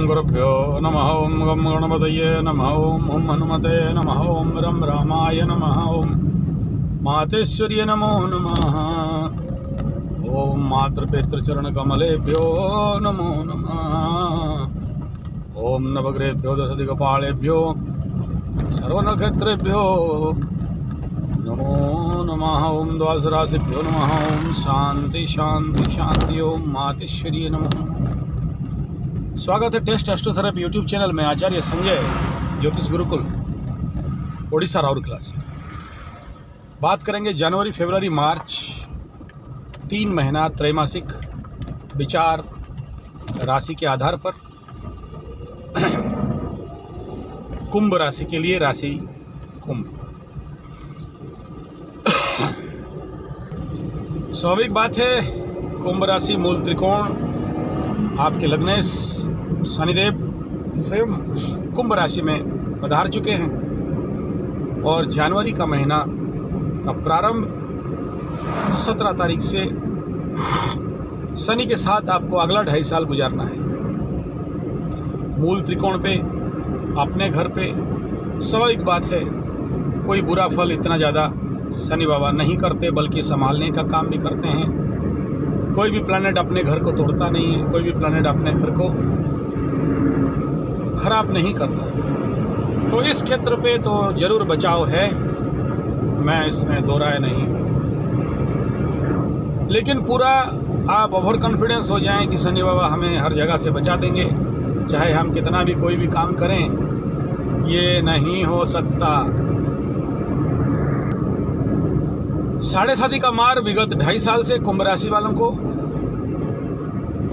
गुरुभ्यो नमः। ओं गं गणपतये नमः। ओं हनुमते नमः। ओं रं रामाय नमः। ओं मातेश्वर्य नमो नमः। ओं मातृपितृचरणकमलेभ्यो नमो नमः। ओं नवग्रहेभ्यो दशदिक्पालेभ्यो सर्वनक्षत्रेभ्यो नमो नमः। ओं द्वादशराशिभ्यो नमः। ओं शांति शांति शांति। ओं मातेश्वर्य नमः। स्वागत है टेस्ट एस्ट्रोथेरेपी यूट्यूब चैनल में। आचार्य संजय, ज्योतिष गुरुकुल, ओडिशा, राउरकेला से बात करेंगे जनवरी, फरवरी, मार्च 3 महीना त्रैमासिक विचार राशि के आधार पर। कुंभ राशि के लिए, राशि कुंभ। स्वाभाविक बात है, कुंभ राशि मूल त्रिकोण, आपके लग्नेश शनिदेव स्वयं कुंभ राशि में पधार चुके हैं और जनवरी का महीना का प्रारंभ 17 तारीख से शनि के साथ आपको अगला 2.5 साल गुजारना है। मूल त्रिकोण पे, अपने घर पे। स्वाभाविक बात है, कोई बुरा फल इतना ज़्यादा शनि बाबा नहीं करते, बल्कि संभालने का काम भी करते हैं। कोई भी प्लैनेट अपने घर को तोड़ता नहीं है, कोई भी प्लैनेट अपने घर को खराब नहीं करता। तो इस क्षेत्र पे तो ज़रूर बचाव है, मैं इसमें दो राय नहीं हूँ। लेकिन पूरा आप ओवर कॉन्फिडेंस हो जाएं कि शनि बाबा हमें हर जगह से बचा देंगे, चाहे हम कितना भी कोई भी काम करें, ये नहीं हो सकता। 7.5 का मार विगत 2.5 साल से कुंभ राशि वालों को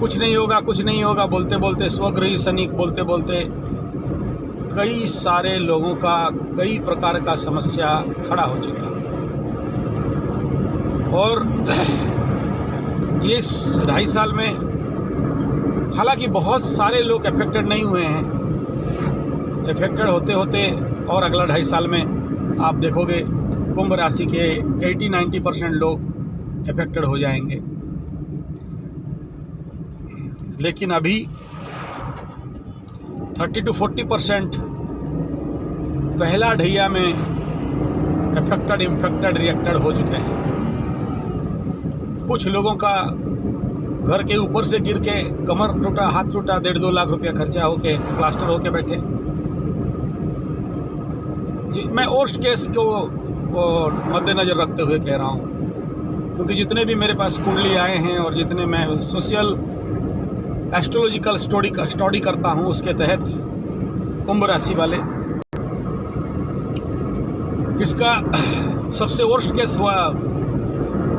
कुछ नहीं होगा, कुछ नहीं होगा बोलते बोलते, स्वगृही शनि बोलते बोलते कई सारे लोगों का कई प्रकार का समस्या खड़ा हो चुका। और ये 2.5 साल में हालांकि बहुत सारे लोग अफेक्टेड नहीं हुए हैं। अफेक्टेड होते होते और अगला 2.5 साल में आप देखोगे कुंभ राशि के 80-90% लोग अफेक्टेड हो जाएंगे। लेकिन अभी 30-40% पहला ढैया में अफेक्टेड, इन्फेक्टेड, रिएक्टेड हो चुके हैं। कुछ लोगों का घर के ऊपर से गिर के कमर टूटा, हाथ टूटा, 1.5-2 लाख रुपया खर्चा होके प्लास्टर होके बैठे। मैं वर्स्ट केस को मद्देनज़र रखते हुए कह रहा हूँ, क्योंकि जितने भी मेरे पास कुंडली आए हैं और जितने मैं सोशल एस्ट्रोलॉजिकल स्टडी करता हूँ, उसके तहत कुंभ राशि वाले किसका सबसे वर्स्ट केस हुआ।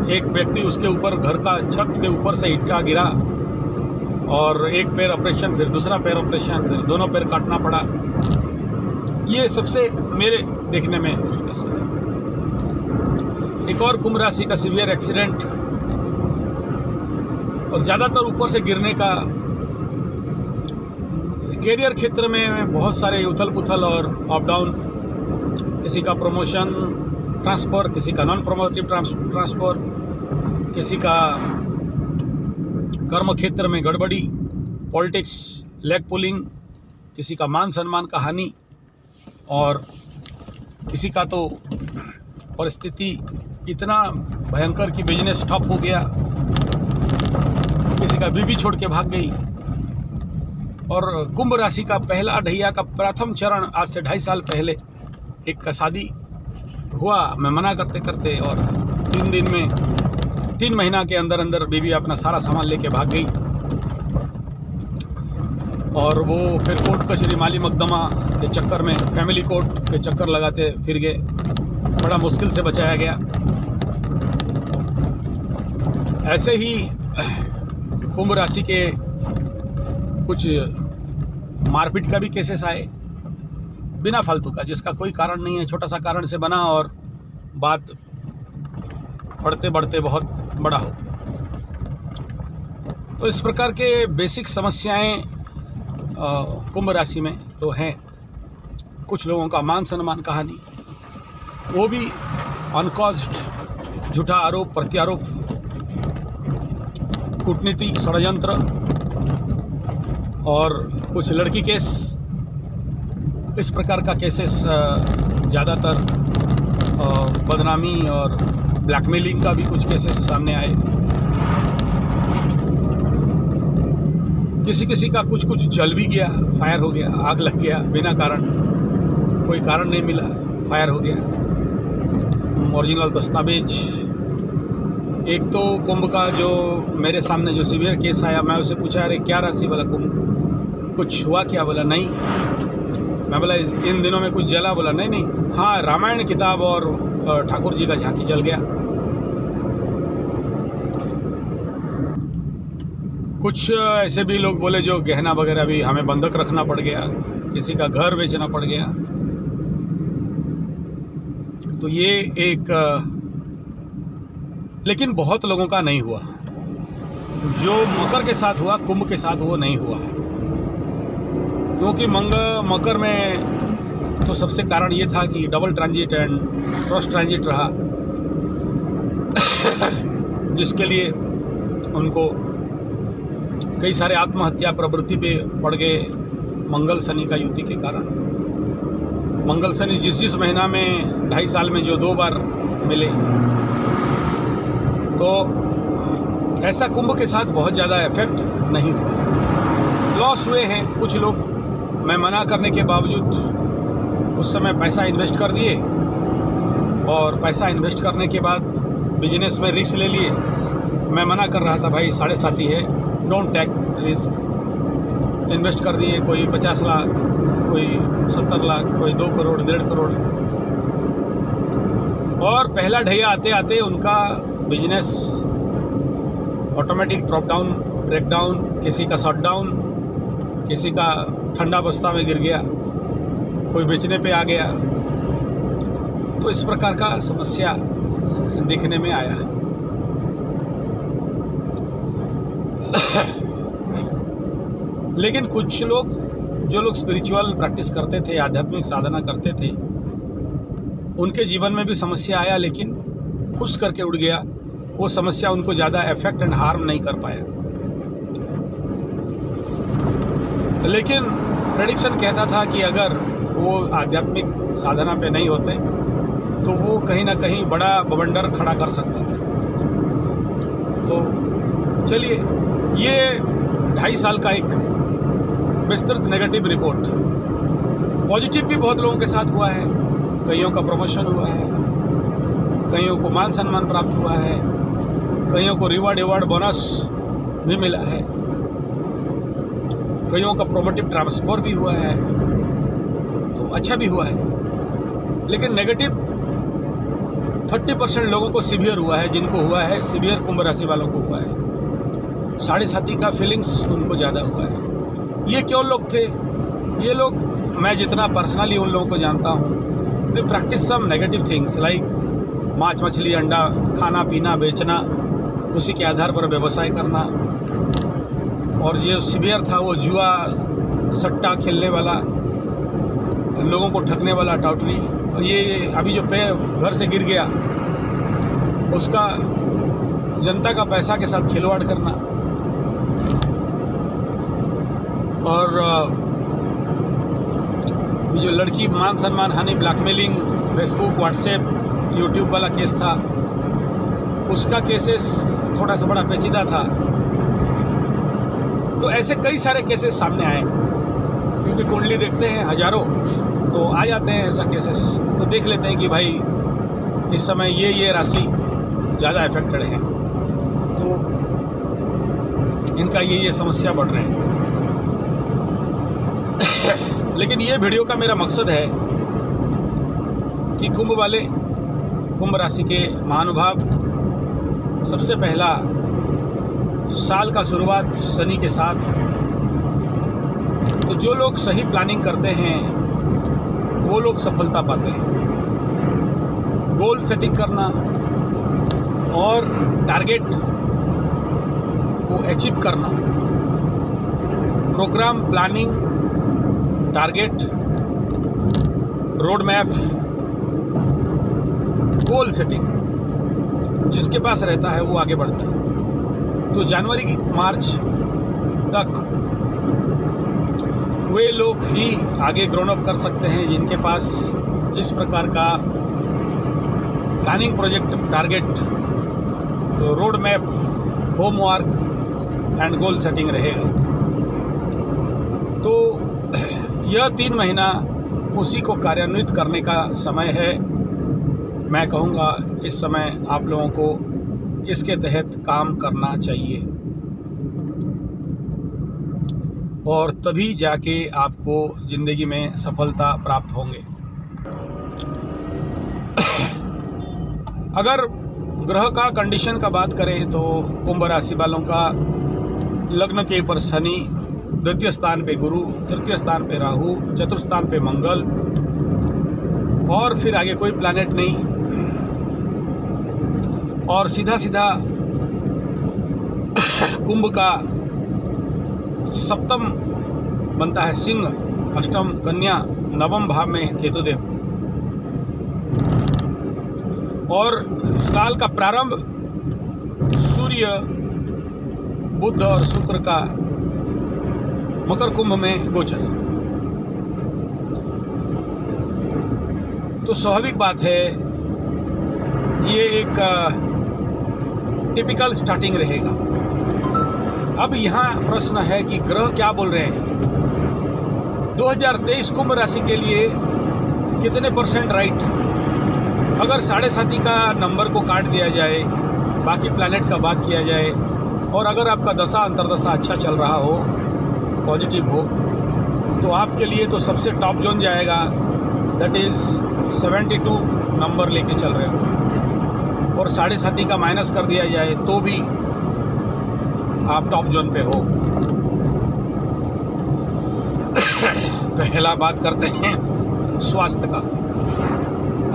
एक व्यक्ति, उसके ऊपर घर का छत के ऊपर से ईंटा गिरा और एक पैर ऑपरेशन, फिर दूसरा पैर ऑपरेशन, फिर दोनों पैर काटना पड़ा। ये सबसे मेरे देखने में वर्स्ट केस हुआ। एक और कुंभ राशि का सीवियर एक्सीडेंट और ज़्यादातर ऊपर से गिरने का। कैरियर क्षेत्र में बहुत सारे उथल पुथल और अप डाउन, किसी का प्रमोशन ट्रांसफ़र, किसी का नॉन प्रमोटिव ट्रांसफ़र, किसी का कर्म क्षेत्र में गड़बड़ी, पॉलिटिक्स, लेग पुलिंग, किसी का मान सम्मान का हानि, और किसी का तो परिस्थिति इतना भयंकर कि बिजनेस ठप हो गया, किसी का बीवी छोड़ के भाग गई। और कुंभ राशि का पहला ढैया का प्रथम चरण आज से 2.5 साल पहले एक का शादी हुआ, मैं मना करते करते, और 3 महीना के अंदर अंदर बीवी अपना सारा सामान लेके भाग गई। और वो फिर कोर्ट कचहरी, माली मुकदमा के चक्कर में, फैमिली कोर्ट के चक्कर लगाते फिर गए। बड़ा मुश्किल से बचाया गया। ऐसे ही कुंभ राशि के कुछ मारपीट का भी केसेस आए, बिना फालतू का, जिसका कोई कारण नहीं है, छोटा सा कारण से बना और बात बढ़ते बढ़ते बहुत बड़ा हो। तो इस प्रकार के बेसिक समस्याएं कुंभ राशि में तो हैं। कुछ लोगों का मान सम्मान का हानि, वो भी अनकॉज्ड, झूठा आरोप प्रत्यारोप, कूटनीति, षड्यंत्र, और कुछ लड़की केस, इस प्रकार का केसेस ज़्यादातर, बदनामी और ब्लैकमेलिंग का भी कुछ केसेस सामने आए। किसी किसी का कुछ कुछ जल भी गया, फायर हो गया, आग लग गया बिना कारण, कोई कारण नहीं मिला, फायर हो गया। ओरिजिनल दस्तावेज। एक तो कुंभ का जो मेरे सामने जो सीवियर केस आया, मैं उसे पूछा अरे क्या राशि वाला कुंभ, कुछ हुआ क्या? बोला नहीं। मैं बोला इन दिनों में कुछ जला? बोला नहीं नहीं, हाँ रामायण किताब और ठाकुर जी का झांकी जल गया। कुछ ऐसे भी लोग बोले जो गहना वगैरह भी हमें बंधक रखना पड़ गया, किसी का घर बेचना पड़ गया। तो ये एक, लेकिन बहुत लोगों का नहीं हुआ। जो मकर के साथ हुआ, कुंभ के साथ वो नहीं हुआ है, क्योंकि मकर में तो सबसे कारण ये था कि double transit and cross transit रहा, जिसके लिए उनको कई सारे आत्महत्या प्रवृत्ति पे पड़ गए मंगल शनि का युति के कारण। मंगल शनि जिस महीना में 2.5 साल में जो 2 बार मिले, तो ऐसा कुंभ के साथ बहुत ज़्यादा इफेक्ट नहीं हुआ। लॉस हुए हैं कुछ लोग, मैं मना करने के बावजूद उस समय पैसा इन्वेस्ट कर दिए, और पैसा इन्वेस्ट करने के बाद बिजनेस में रिस्क ले लिए। मैं मना कर रहा था भाई 7.5 ही है, डोंट टेक रिस्क। इन्वेस्ट कर दिए, कोई 50 लाख, कोई 70 लाख, कोई 2 करोड़, 1.5 करोड़, और पहला ढैया आते आते उनका business automatic drop down, break down, किसी का शट डाउन, किसी का ठंडा बस्ता में गिर गया, कोई बेचने पे आ गया। तो इस प्रकार का समस्या दिखने में आया है। लेकिन कुछ लोग, जो लोग स्पिरिचुअल प्रैक्टिस करते थे, आध्यात्मिक साधना करते थे, उनके जीवन में भी समस्या आया, लेकिन खुश करके उड़ गया। वो समस्या उनको ज़्यादा इफेक्ट एंड हार्म नहीं कर पाया। लेकिन प्रेडिक्शन कहता था कि अगर वो आध्यात्मिक साधना पे नहीं होते तो वो कहीं ना कहीं बड़ा बवंडर खड़ा कर सकते थे। तो चलिए, ये 2.5 साल का एक विस्तृत नेगेटिव रिपोर्ट। पॉजिटिव भी बहुत लोगों के साथ हुआ है। कईयों का प्रमोशन हुआ है, कईयों को मान सम्मान प्राप्त हुआ है, कईयों को रिवार्ड बोनस भी मिला है, कईयों का प्रोमोटिव ट्रांसफर भी हुआ है, तो अच्छा भी हुआ है। लेकिन नेगेटिव 30% लोगों को सीवियर हुआ है, जिनको हुआ है सीवियर कुंभ राशि वालों को हुआ है। 7.5 का फीलिंग्स उनको ज़्यादा हुआ है। ये क्यों लोग थे? ये लोग, मैं जितना पर्सनली उन लोगों को जानता हूँ, they practice some negative things like मांस मछली अंडा खाना पीना बेचना, उसी के आधार पर व्यवसाय करना। और जो सीवियर था वो जुआ सट्टा खेलने वाला, लोगों को ठगने वाला टाउटरी। और ये अभी जो पे घर से गिर गया, उसका जनता का पैसा के साथ खिलवाड़ करना। और ये जो लड़की मान सम्मान हानि, ब्लैकमेलिंग, फेसबुक, व्हाट्सएप, यूट्यूब वाला केस था, उसका केसेस थोड़ा सा बड़ा पेचीदा था। तो ऐसे कई सारे केसेस सामने आए, क्योंकि कुंडली देखते हैं हजारों, तो आ जाते हैं ऐसा केसेस। तो देख लेते हैं कि भाई इस समय ये राशि ज़्यादा अफेक्टेड है, तो इनका ये समस्या बढ़ रहे हैं। लेकिन ये वीडियो का मेरा मकसद है कि कुंभ राशि के महानुभाव, सबसे पहला साल का शुरुआत शनि के साथ, तो जो लोग सही प्लानिंग करते हैं वो लोग सफलता पाते हैं। गोल सेटिंग करना और टारगेट को अचीव करना, program planning, target, road map, goal setting, जिसके पास रहता है वो आगे बढ़ता है। तो जनवरी मार्च तक वे लोग ही आगे ग्रोन अप कर सकते हैं जिनके पास इस प्रकार का planning, project, target, road map, homework and goal setting रहेगा। तो यह 3 महीना उसी को कार्यान्वित करने का समय है। मैं कहूँगा इस समय आप लोगों को इसके तहत काम करना चाहिए और तभी जाके आपको ज़िंदगी में सफलता प्राप्त होंगे। अगर ग्रह का कंडीशन का बात करें तो कुंभ राशि वालों का लग्न के ऊपर शनि, द्वितीय स्थान पे गुरु, तृतीय स्थान पे राहु, चतुर्थ स्थान पे मंगल और फिर आगे कोई प्लैनेट नहीं। और सीधा सीधा कुंभ का सप्तम बनता है सिंह, अष्टम कन्या, नवम भाव में केतुदेव। और साल का प्रारंभ सूर्य, बुध और शुक्र का मकर कुंभ में गोचर। तो स्वाभाविक बात है ये एक टिपिकल स्टार्टिंग रहेगा। अब यहाँ प्रश्न है कि ग्रह क्या बोल रहे हैं। 2023 कुंभ राशि के लिए कितने % राइट? अगर 7.5 का नंबर को काट दिया जाए, बाकी प्लैनेट का बात किया जाए और अगर आपका दशा अंतर्दशा अच्छा चल रहा हो, पॉजिटिव हो, तो आपके लिए तो सबसे टॉप जोन जाएगा। दैट इज़ 72 नंबर लेके चल रहे हो और 7.5 का माइनस कर दिया जाए तो भी आप टॉप जोन पे हो। पहला बात करते हैं स्वास्थ्य का।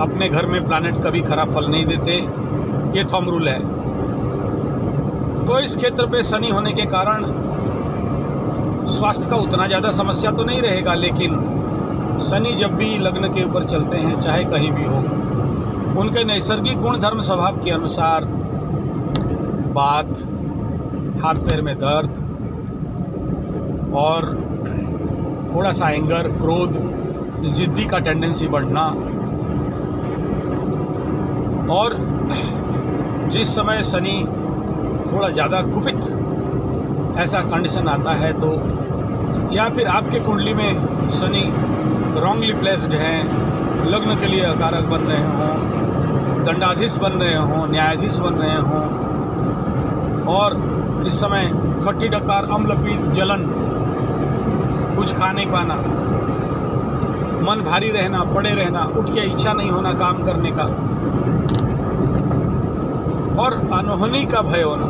अपने घर में प्लैनेट कभी खराब फल नहीं देते, ये थंब रूल है। तो इस क्षेत्र पे शनि होने के कारण स्वास्थ्य का उतना ज़्यादा समस्या तो नहीं रहेगा, लेकिन शनि जब भी लग्न के ऊपर चलते हैं, चाहे कहीं भी हो, उनके नैसर्गिक गुण धर्म स्वभाव के अनुसार बात, हाथ पैर में दर्द और थोड़ा सा एंगर, क्रोध, जिद्दी का टेंडेंसी बढ़ना। और जिस समय शनि थोड़ा ज़्यादा कुपित ऐसा कंडीशन आता है, तो या फिर आपके कुंडली में शनि रॉन्गली प्लेस्ड हैं, लग्न के लिए कारक बन रहे हों, दंडाधीश बन रहे हों, न्यायाधीश बन रहे हों और इस समय खट्टी डकार, अम्लपीत, जलन, कुछ खा नहीं पाना, मन भारी रहना, पड़े रहना, उठ के इच्छा नहीं होना काम करने का और अनहोनी का भय होना,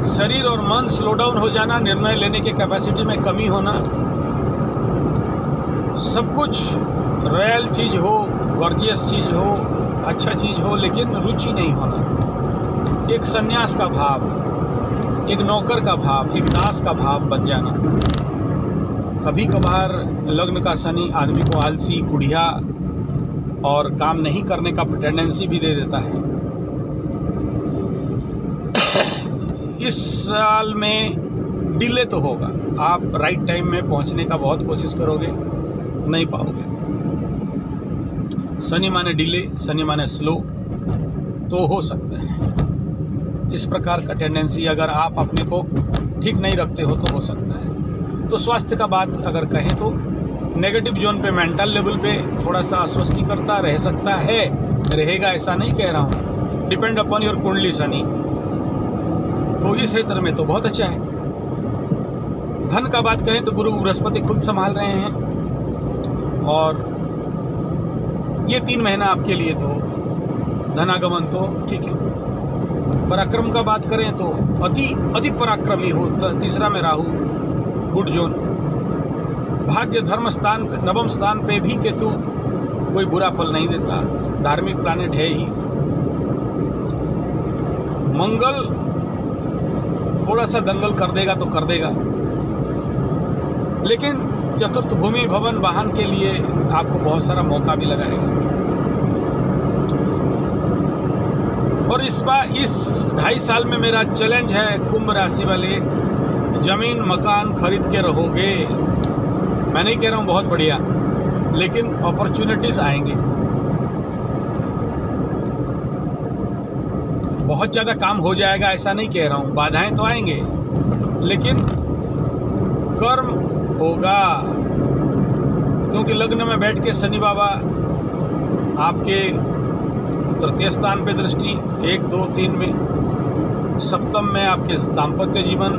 शरीर और मन स्लो डाउन हो जाना, निर्णय लेने के कैपेसिटी में कमी होना, सब कुछ रॉयल चीज़ हो, गॉर्जियस चीज़ हो, अच्छा चीज़ हो, लेकिन रुचि नहीं होना, एक सन्यास का भाव, एक नौकर का भाव, एक दास का भाव बन जाना। कभी कभार लग्न का शनि आदमी को आलसी, कुढ़िया और काम नहीं करने का टेंडेंसी भी दे देता है। इस साल में डिले तो होगा, आप राइट टाइम में पहुंचने का बहुत कोशिश करोगे, नहीं पाओगे। शनि माने डिले, शनि माने स्लो, तो हो सकता है इस प्रकार का टेंडेंसी अगर आप अपने को ठीक नहीं रखते हो तो हो सकता है। तो स्वास्थ्य का बात अगर कहें तो नेगेटिव जोन पे, मेंटल लेवल पे थोड़ा सा अस्वस्थी करता रह सकता है, रहेगा ऐसा नहीं कह रहा हूँ, डिपेंड अपॉन योर कुंडली शनि। तो इस क्षेत्र में तो बहुत अच्छा है। धन का बात करें तो गुरु बृहस्पति खुद संभाल रहे हैं और ये 3 महीना आपके लिए तो धनागमन तो ठीक है। पराक्रम का बात करें तो अति पराक्रमी हो, तीसरा में राहु, गुड जोन। भाग्य धर्म स्थान पे, नवम स्थान पे भी केतु कोई बुरा फल नहीं देता, धार्मिक प्लैनेट है ही। मंगल थोड़ा सा दंगल कर देगा तो कर देगा, लेकिन चतुर्थ भूमि, भवन, वाहन के लिए आपको बहुत सारा मौका भी लगाएगा। और इस बार इस 2.5 साल में मेरा चैलेंज है कुंभ राशि वाले, ज़मीन मकान खरीद के रहोगे। मैं नहीं कह रहा हूँ बहुत बढ़िया, लेकिन अपॉर्चुनिटीज़ आएंगे। बहुत ज़्यादा काम हो जाएगा ऐसा नहीं कह रहा हूँ, बाधाएं तो आएंगे, लेकिन कर्म होगा। क्योंकि लग्न में बैठ के शनि बाबा आपके तृतीय स्थान पे दृष्टि 1, 2, 3 में, सप्तम में आपके दाम्पत्य जीवन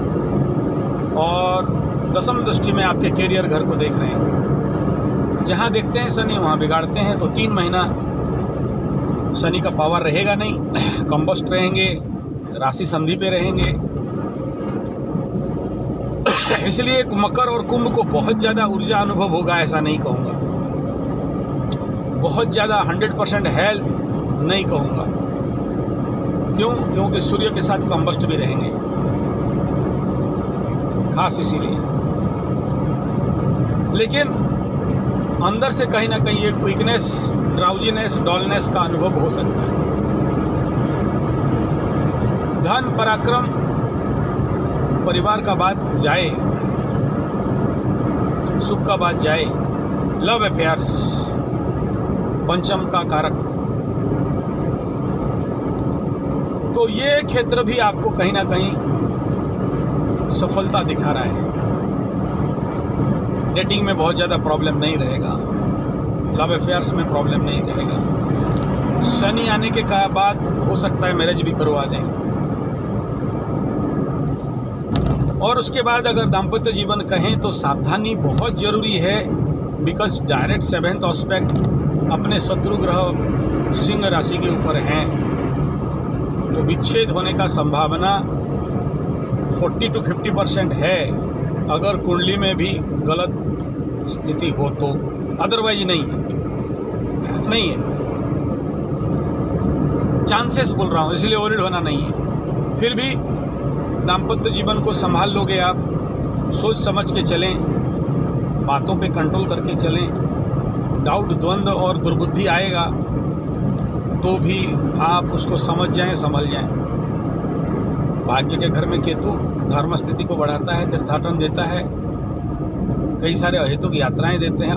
और दसम दृष्टि में आपके कैरियर घर को देख रहे हैं। जहाँ देखते हैं शनि वहाँ बिगाड़ते हैं। तो 3 महीना शनि का पावर रहेगा नहीं, कंबस्ट रहेंगे, राशि संधि पे रहेंगे। इसलिए मकर और कुंभ को बहुत ज़्यादा ऊर्जा अनुभव होगा ऐसा नहीं कहूँगा, बहुत ज़्यादा 100% हेल्थ नहीं कहूँगा। क्यों? क्योंकि सूर्य के साथ कंबस्ट भी रहेंगे, खास इसीलिए। लेकिन अंदर से कहीं ना कहीं एक वीकनेस, ड्राउजीनेस, डॉलनेस का अनुभव हो सकता है। धन पराक्रम परिवार का बात जाए, सुख का बात जाए, लव अफेयर्स पंचम का कारक, तो ये क्षेत्र भी आपको कहीं ना कहीं सफलता दिखा रहा है। डेटिंग में बहुत ज़्यादा प्रॉब्लम नहीं रहेगा, लव अफेयर्स में प्रॉब्लम नहीं रहेगा। शनि आने के बाद हो सकता है मैरिज भी करवा दें। और उसके बाद अगर दाम्पत्य जीवन कहें तो सावधानी बहुत ज़रूरी है, बिकॉज डायरेक्ट 7th एस्पेक्ट अपने शत्रु ग्रह सिंह राशि के ऊपर हैं। तो विच्छेद होने का संभावना 40 to 50% है, अगर कुंडली में भी गलत स्थिति हो तो। अदरवाइज नहीं है। चांसेस बोल रहा हूँ, इसलिए वरीड होना नहीं है। फिर भी दाम्पत्य जीवन को संभाल लोगे आप, सोच समझ के चलें, बातों पे कंट्रोल करके चलें। डाउट, द्वंद्व और दुर्बुद्धि आएगा तो भी आप उसको समझ जाएं, संभल जाएं। भाग्य के घर में केतु धर्म स्थिति को बढ़ाता है, तीर्थाटन देता है, कई सारे अहेतुक यात्राएं देते हैं।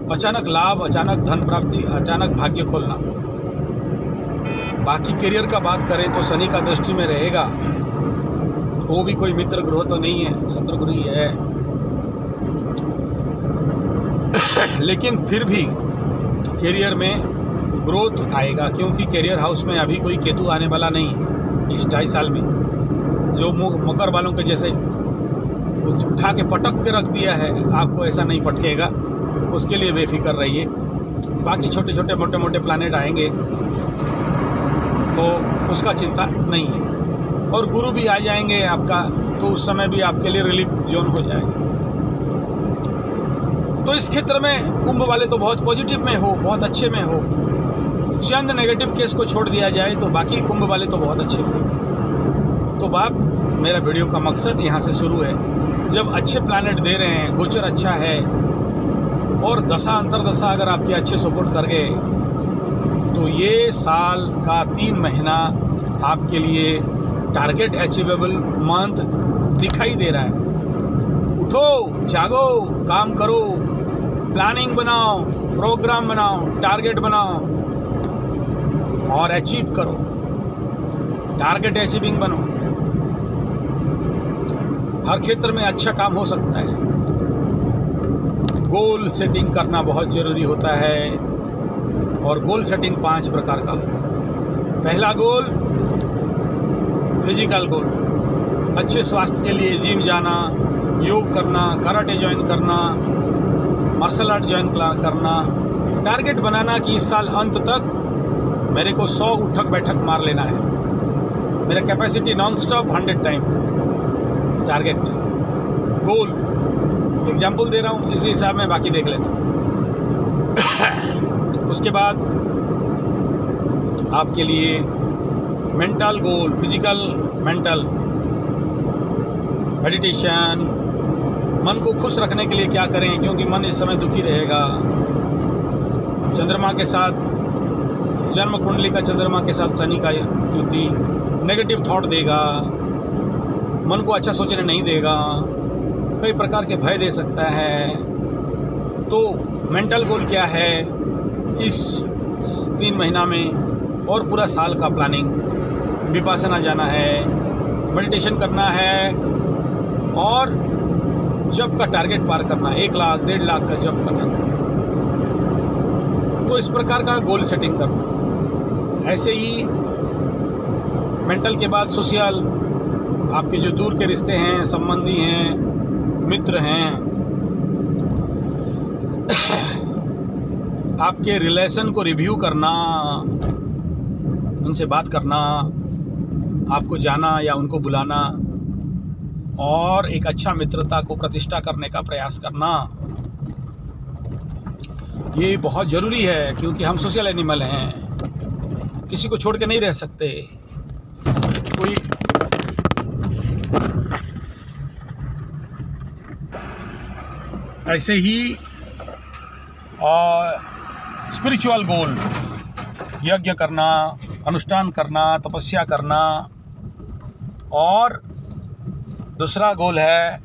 अचानक लाभ, अचानक धन प्राप्ति, अचानक भाग्य खोलना। बाकी करियर का बात करें तो शनि का दृष्टि में रहेगा, वो भी कोई मित्र ग्रह तो नहीं है, शत्रु ग्रह ही है। लेकिन फिर भी करियर में ग्रोथ आएगा, क्योंकि करियर हाउस में अभी कोई केतु आने वाला नहीं है इस 2.5 साल में। जो मकर वालों के जैसे उठा के पटक के रख दिया है, आपको ऐसा नहीं पटकेगा, उसके लिए बेफिक्र रहिए। बाकी छोटे छोटे मोटे मोटे प्लैनेट आएंगे तो उसका चिंता नहीं है। और गुरु भी आ जाएंगे आपका, तो उस समय भी आपके लिए रिलीफ जोन हो जाएगा। तो इस क्षेत्र में कुंभ वाले तो बहुत पॉजिटिव में हो, बहुत अच्छे में हो। चंद नेगेटिव केस को छोड़ दिया जाए तो बाकी कुंभ वाले तो बहुत अच्छे हो। तो बाप, मेरा वीडियो का मकसद यहाँ से शुरू है, जब अच्छे प्लैनेट दे रहे हैं, गोचर अच्छा है और दशा अंतरदशा अगर आपके अच्छे सपोर्ट कर गए, तो ये साल का 3 महीना आपके लिए टारगेट अचीवेबल मंथ दिखाई दे रहा है। उठो, जागो, काम करो, प्लानिंग बनाओ, प्रोग्राम बनाओ, टारगेट बनाओ और अचीव करो। टारगेट अचीविंग बनो। हर क्षेत्र में अच्छा काम हो सकता है। गोल सेटिंग करना बहुत ज़रूरी होता है, और गोल सेटिंग 5 प्रकार का होता है। पहला गोल फिजिकल गोल, अच्छे स्वास्थ्य के लिए जिम जाना, योग करना, कराटे ज्वाइन करना, मार्शल आर्ट ज्वाइन करना। टारगेट बनाना कि इस साल अंत तक मेरे को 100 उठक बैठक मार लेना है। मेरा capacity non stop 100 time. Target, goal, example दे रहा हूँ, इसी हिसाब में बाकी देख लेना। उसके बाद आपके लिए मेंटल गोल, फिजिकल, मेंटल, मेडिटेशन। मन को खुश रखने के लिए क्या करें, क्योंकि मन इस समय दुखी रहेगा। चंद्रमा के साथ, जन्म कुंडली का चंद्रमा के साथ शनि का युति नेगेटिव थॉट देगा। मन को अच्छा सोचने नहीं देगा, कई प्रकार के भय दे सकता है। तो मेंटल गोल क्या है इस 3 महीना में और पूरा साल का प्लानिंग? विपासना जाना है, मेडिटेशन करना है और जप का टारगेट पार करना है, 1 लाख 1.5 लाख का जप करना है। तो इस प्रकार का गोल सेटिंग करना। ऐसे ही मेंटल के बाद सोशल, आपके जो दूर के रिश्ते हैं, संबंधी हैं, मित्र हैं, आपके रिलेशन को रिव्यू करना, उनसे बात करना, आपको जाना या उनको बुलाना और एक अच्छा मित्रता को प्रतिष्ठा करने का प्रयास करना, ये बहुत ज़रूरी है क्योंकि हम सोशल एनिमल हैं, किसी को छोड़ के नहीं रह सकते। कोई ऐसे ही और स्पिरिचुअल गोल, यज्ञ करना, अनुष्ठान करना, तपस्या करना। और दूसरा गोल है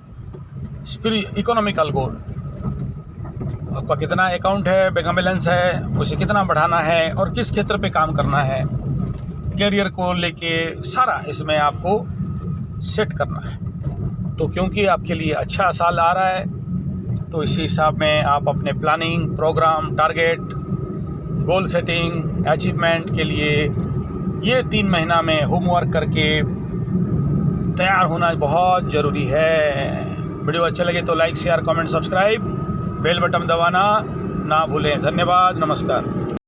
इकोनॉमिकल गोल, आपका कितना अकाउंट है, बैंक बैलेंस है, उसे कितना बढ़ाना है और किस क्षेत्र पे काम करना है, कैरियर को लेके सारा इसमें आपको सेट करना है। तो क्योंकि आपके लिए अच्छा साल आ रहा है तो इसी हिसाब में आप अपने planning, program, target, goal setting, achievement के लिए ये 3 महीना में होमवर्क करके तैयार होना बहुत ज़रूरी है। वीडियो अच्छा लगे तो like, share, comment, subscribe, bell button दबाना ना भूलें। धन्यवाद, नमस्कार।